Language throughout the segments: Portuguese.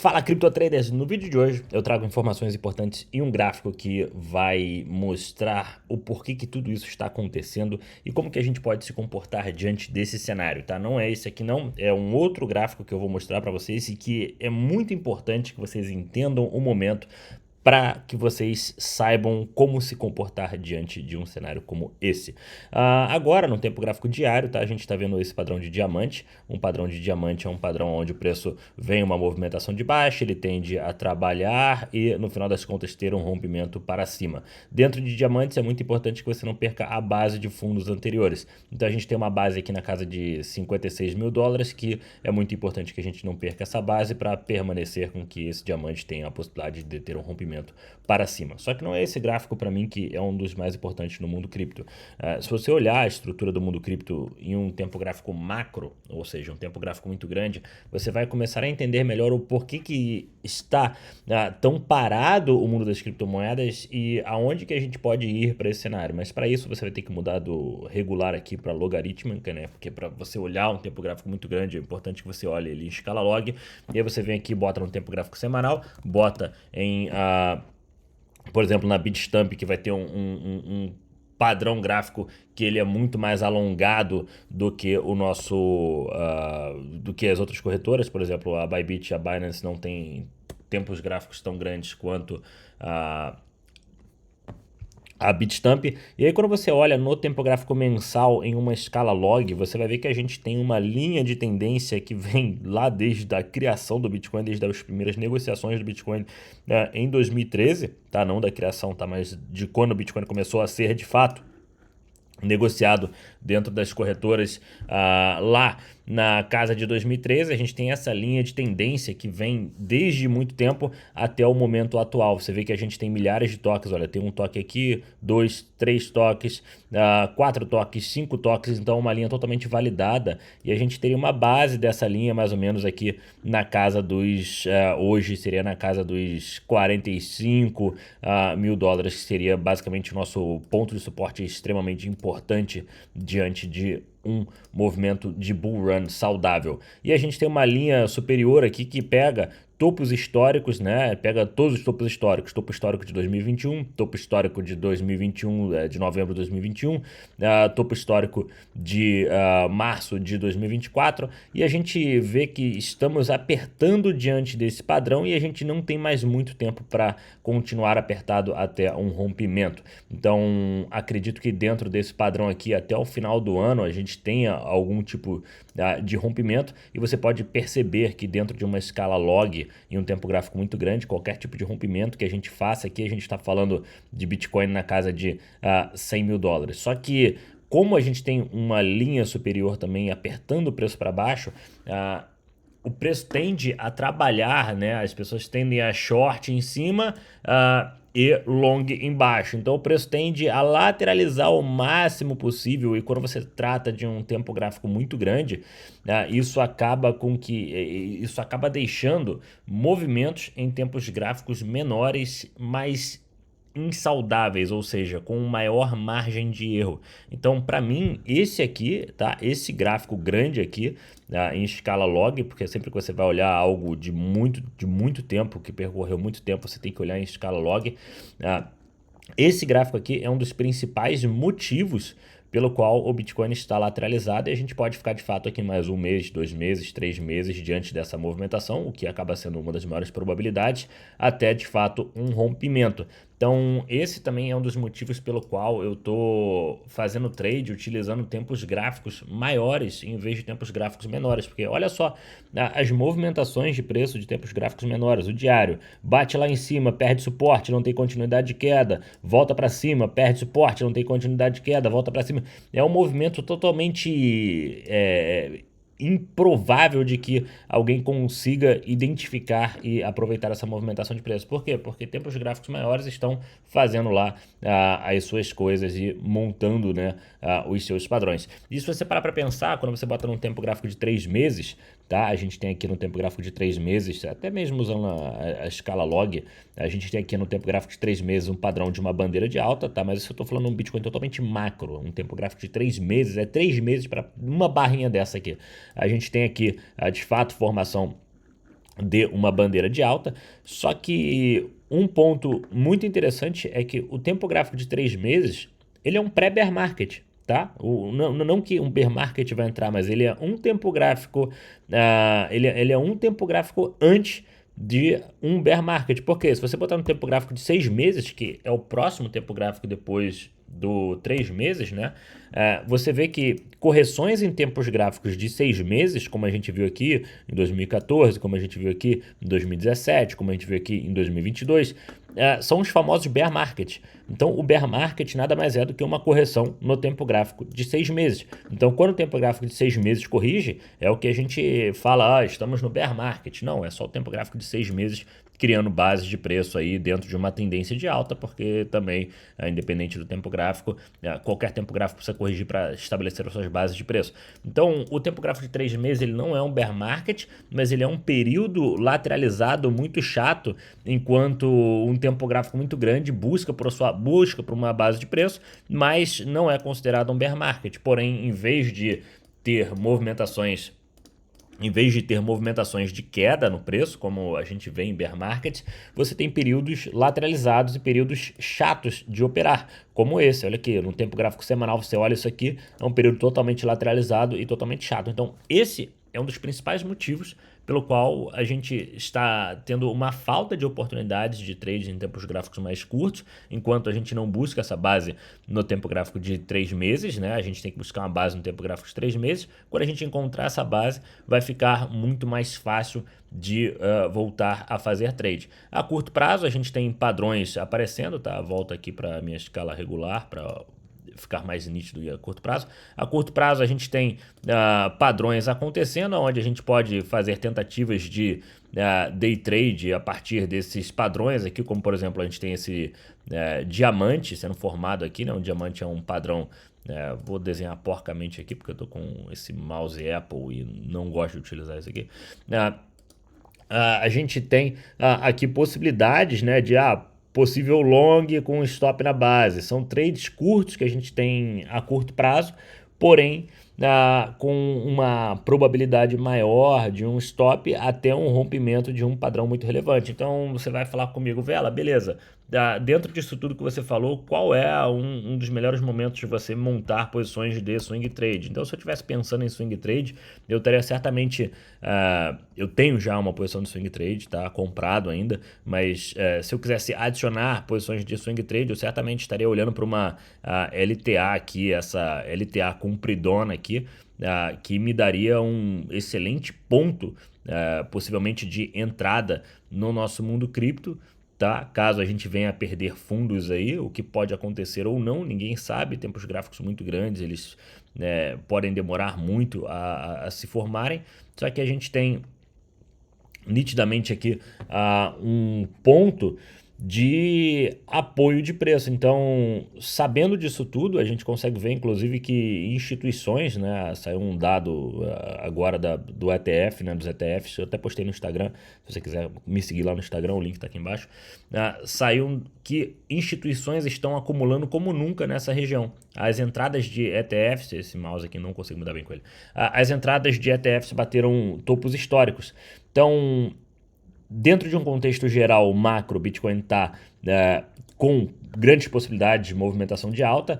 Fala Cripto Traders, no vídeo de hoje eu trago informações importantes e um gráfico que vai mostrar o porquê que tudo isso está acontecendo e como que a gente pode se comportar diante desse cenário, tá? Não é esse aqui não, é um outro gráfico que eu vou mostrar para vocês e que é muito importante que vocês entendam o momento para que vocês saibam como se comportar diante de um cenário como esse. Agora, no tempo gráfico diário, tá? A gente está vendo esse padrão de diamante. Um padrão de diamante é um padrão onde o preço vem uma movimentação de baixa, ele tende a trabalhar e, no final das contas, ter um rompimento para cima. Dentro de diamantes, é muito importante que você não perca a base de fundos anteriores. Então, a gente tem uma base aqui na casa de 56 mil dólares, que é muito importante que a gente não perca essa base para permanecer com que esse diamante tenha a possibilidade de ter um rompimento para cima. Só que não é esse gráfico para mim que é um dos mais importantes no mundo cripto. Se você olhar a estrutura do mundo cripto em um tempo gráfico macro, ou seja, um tempo gráfico muito grande, você vai começar a entender melhor o porquê que está tão parado o mundo das criptomoedas e aonde que a gente pode ir para esse cenário. Mas para isso você vai ter que mudar do regular aqui para logarítmica, né? Porque para você olhar um tempo gráfico muito grande é importante que você olhe ele em escala log. E aí você vem aqui, bota no tempo gráfico semanal, bota em por exemplo, na Bitstamp, que vai ter um padrão gráfico que ele é muito mais alongado do que o nosso do que as outras corretoras. Por exemplo, a Bybit e a Binance não tem tempos gráficos tão grandes quanto a Bitstamp. E aí quando você olha no tempo gráfico mensal em uma escala log, você vai ver que a gente tem uma linha de tendência que vem lá desde a criação do Bitcoin, desde as primeiras negociações do Bitcoin em 2013, tá? Não da criação, tá? Mas de quando o Bitcoin começou a ser de fato negociado dentro das corretoras lá na casa de 2013, a gente tem essa linha de tendência que vem desde muito tempo até o momento atual. Você vê que a gente tem milhares de toques, olha, tem um toque aqui, 2, 3 toques, 4 toques, 5 toques, então uma linha totalmente validada e a gente teria uma base dessa linha mais ou menos aqui na casa dos, hoje seria na casa dos 45 mil dólares, que seria basicamente o nosso ponto de suporte extremamente importante diante de um movimento de bull run saudável. E a gente tem uma linha superior aqui que pega topos históricos, né? Pega todos os topos históricos, topo histórico de 2021, topo histórico de 2021, de novembro de 2021, topo histórico de março de 2024, e a gente vê que estamos apertando diante desse padrão e a gente não tem mais muito tempo para continuar apertado até um rompimento. Então, acredito que dentro desse padrão aqui, até o final do ano, a gente tenha algum tipo de rompimento e você pode perceber que dentro de uma escala log em um tempo gráfico muito grande, qualquer tipo de rompimento que a gente faça aqui, a gente está falando de Bitcoin na casa de 100 mil dólares. Só que como a gente tem uma linha superior também apertando o preço para baixo, o preço tende a trabalhar, né? As pessoas tendem a short em cima e long embaixo. Então o preço tende a lateralizar o máximo possível e quando você trata de um tempo gráfico muito grande, isso acaba deixando movimentos em tempos gráficos menores, mais insaudáveis, ou seja, com maior margem de erro. Então, para mim, esse aqui, tá? Esse gráfico grande aqui, em escala log, porque sempre que você vai olhar algo de muito tempo, que percorreu muito tempo, você tem que olhar em escala log. Esse gráfico aqui é um dos principais motivos pelo qual o Bitcoin está lateralizado e a gente pode ficar de fato aqui mais um mês, 2 meses, 3 meses diante dessa movimentação, o que acaba sendo uma das maiores probabilidades, até de fato um rompimento. Então, esse também é um dos motivos pelo qual eu estou fazendo trade utilizando tempos gráficos maiores em vez de tempos gráficos menores, porque olha só as movimentações de preço de tempos gráficos menores, o diário bate lá em cima, perde suporte, não tem continuidade de queda, volta para cima, perde suporte, não tem continuidade de queda, volta para cima. É um movimento totalmente improvável de que alguém consiga identificar e aproveitar essa movimentação de preço. Por quê? Porque tempos gráficos maiores estão fazendo lá as suas coisas e montando, né, os seus padrões. E se você parar para pensar, quando você bota num tempo gráfico de 3 meses, tá? A gente tem aqui no tempo gráfico de 3 meses, até mesmo usando a escala log, a gente tem aqui no tempo gráfico de 3 meses um padrão de uma bandeira de alta, tá? Mas isso eu estou falando um Bitcoin totalmente macro, um tempo gráfico de 3 meses, é 3 meses para uma barrinha dessa aqui. A gente tem aqui, de fato, formação dê uma bandeira de alta, só que um ponto muito interessante é que o tempo gráfico de 3 meses, ele é um pré-bear market, tá? Não que um bear market vai entrar, mas ele é um tempo gráfico, ele é um tempo gráfico antes de um bear market. Porque se você botar no tempo gráfico de 6 meses, que é o próximo tempo gráfico depois do 3 meses, né? Você vê que correções em tempos gráficos de 6 meses, como a gente viu aqui em 2014, como a gente viu aqui em 2017, como a gente viu aqui em 2022, são os famosos bear market. Então, o bear market nada mais é do que uma correção no tempo gráfico de 6 meses. Então, quando o tempo gráfico de 6 meses corrige, é o que a gente fala, estamos no bear market. Não, é só o tempo gráfico de 6 meses criando bases de preço aí dentro de uma tendência de alta, porque também, independente do tempo gráfico, qualquer tempo gráfico precisa corrigir para estabelecer as suas bases de preço. Então, o tempo gráfico de 3 meses ele não é um bear market, mas ele é um período lateralizado muito chato, enquanto um tempo gráfico muito grande busca por uma base de preço, mas não é considerado um bear market. Porém, em vez de ter movimentações de queda no preço, como a gente vê em bear market, você tem períodos lateralizados e períodos chatos de operar, como esse. Olha aqui, no tempo gráfico semanal você olha isso aqui, é um período totalmente lateralizado e totalmente chato. Então, esse é um dos principais motivos pelo qual a gente está tendo uma falta de oportunidades de trade em tempos gráficos mais curtos, enquanto a gente não busca essa base no tempo gráfico de 3 meses, né? A gente tem que buscar uma base no tempo gráfico de 3 meses. Quando a gente encontrar essa base, vai ficar muito mais fácil de voltar a fazer trade. A curto prazo, a gente tem padrões aparecendo, tá? Volta aqui para a minha escala regular, para ficar mais nítido e a curto prazo. A curto prazo a gente tem padrões acontecendo, onde a gente pode fazer tentativas de day trade a partir desses padrões aqui, como por exemplo a gente tem esse diamante sendo formado aqui, né? Um diamante é um padrão, vou desenhar porcamente aqui porque eu tô com esse mouse Apple e não gosto de utilizar isso aqui. A gente tem aqui possibilidades, né, de possível long com stop na base. São trades curtos que a gente tem a curto prazo, porém com uma probabilidade maior de um stop até um rompimento de um padrão muito relevante. Então você vai falar comigo, Vela, beleza, dentro disso tudo que você falou, qual é um dos melhores momentos de você montar posições de swing trade? Então se eu estivesse pensando em swing trade, eu estaria certamente, eu tenho já uma posição de swing trade, tá, comprado ainda, mas se eu quisesse adicionar posições de swing trade, eu certamente estaria olhando para uma LTA aqui, essa LTA compridona aqui, que me daria um excelente ponto, possivelmente de entrada no nosso mundo cripto, tá? Caso a gente venha a perder fundos aí, o que pode acontecer ou não, ninguém sabe. Tempos gráficos muito grandes, eles podem demorar muito a se formarem, só que a gente tem nitidamente aqui um ponto de apoio de preço. Então, sabendo disso tudo, a gente consegue ver, inclusive, que instituições, né, saiu um dado agora do ETF, né, dos ETFs, eu até postei no Instagram, se você quiser me seguir lá no Instagram, o link está aqui embaixo, saiu que instituições estão acumulando como nunca nessa região. As entradas de ETFs, esse mouse aqui não consigo mudar bem com ele, as entradas de ETFs bateram topos históricos. Então, dentro de um contexto geral macro, o Bitcoin está com grandes possibilidades de movimentação de alta.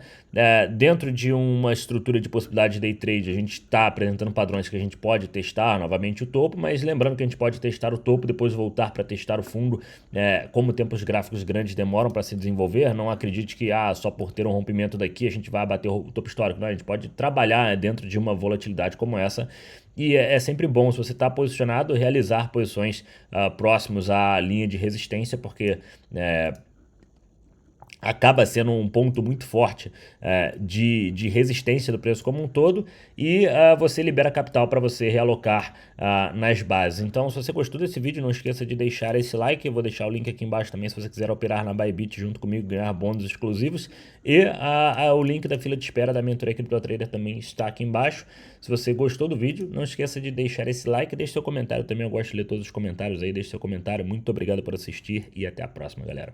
Dentro de uma estrutura de possibilidade de day trade, a gente está apresentando padrões que a gente pode testar novamente o topo, mas lembrando que a gente pode testar o topo, depois voltar para testar o fundo. Como tempos gráficos grandes demoram para se desenvolver, não acredite que só por ter um rompimento daqui a gente vai bater o topo histórico. Não, a gente pode trabalhar dentro de uma volatilidade como essa. E é sempre bom, se você está posicionado, realizar posições próximos à linha de resistência, porque acaba sendo um ponto muito forte de resistência do preço como um todo, e você libera capital para você realocar nas bases. Então, se você gostou desse vídeo, não esqueça de deixar esse like. Eu vou deixar o link aqui embaixo também, se você quiser operar na Bybit junto comigo, ganhar bônus exclusivos, e o link da fila de espera da mentoria CryptoTrader também está aqui embaixo. Se você gostou do vídeo, não esqueça de deixar esse like, deixe seu comentário também, eu gosto de ler todos os comentários aí, deixe seu comentário. Muito obrigado por assistir e até a próxima, galera.